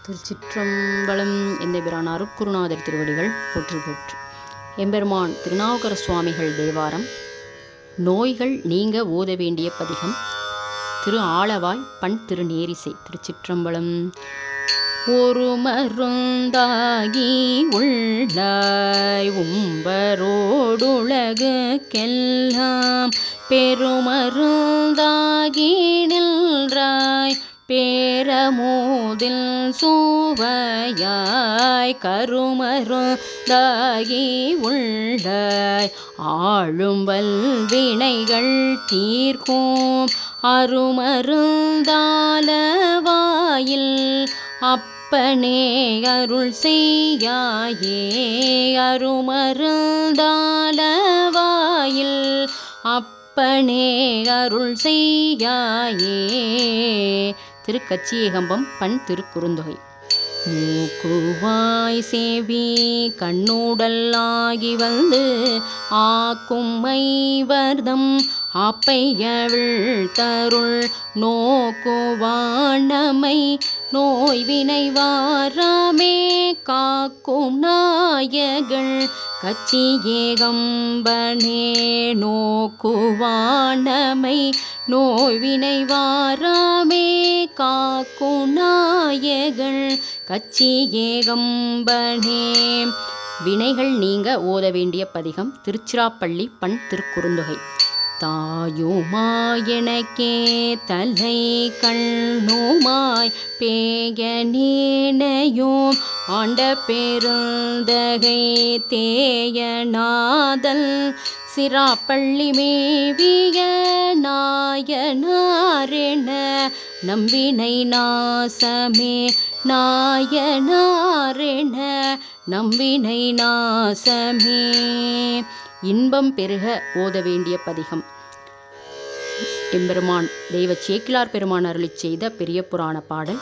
திருச்சிற்றம்பலம். எந்தபிரான் அருட்குருநாதர் திருவடிகள் போற்றி போற்றி. எம்பெருமான் திருநாவுக்கர சுவாமிகள் தேவாரம். நோய்கள் நீங்க ஓத வேண்டிய பதிகம். திரு ஆலவாய் பண் திருநேரிசை. திருச்சிற்றம்பலம். ஒரு மருந்தாகி உள்ளாய் உம்பரோடுலகுக்கெல்லாம் பெருமருந்தாகி நின்றாய் பேரமோதில் சூவையாய் கருமருந்தாகி உள்ளாய் ஆளும் வல்வினைகள் தீர்க்கும் அருமருந்தாலவாயில் அப்பனே அருள் செய்யாயே அருமருந்தாலவாயில் அப்பனே அருள் செய்யாயே. திருக்கச்சியேகம்பம் பண் திருக்குறுந்தொகை. மூக்குவாய் சேவி கண்ணூடல் ஆகி வந்து ஆக்கும் மைவர்தம் ஆப்பையவிழ் தருள் நோக்குவானமை நோய்வினை வாராமே காக்கும் நாயகள் கச்சியேகம்பனே நோக்குவானமை நோய்வினை வாராமே காக்கும் நாயகள் கச்சியேகம்பனே. வினைகள் நீங்க ஓத வேண்டிய பதிகம். திருச்சிராப்பள்ளி பண் திருக்குறுந்தொகை. தாயுமாயெனக்கே தலை கண்ணுமாய் பேயனேனையும் ஆண்ட பெருந்தகை தேயநாதல் சிராப்பள்ளி மேவிய நாயனாரென நம்பினை நாசமே நாயனாரென நம்பினை நாசமே. இன்பம் பெருக ஓத வேண்டிய பதிகம். எம்பெருமான் தெய்வ சேக்கிழார் பெருமான் அருளிச் செய்த பெரிய புராண பாடல்.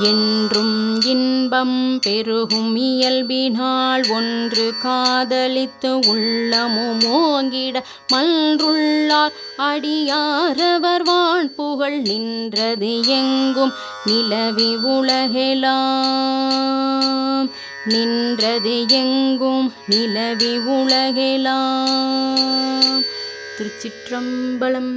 என்றும் இன்பம் பெருகும் இயல்பினால் ஒன்று காதலித்து உள்ளமும் ஓங்கிட மல்றுள்ளார் அடியாரவர் வான் புகழ் நின்றது எங்கும் நிலவி உலகெலாம் நின்றது எங்கும் நிலவி உலகெலாம். திருச்சிற்றம்பலம்.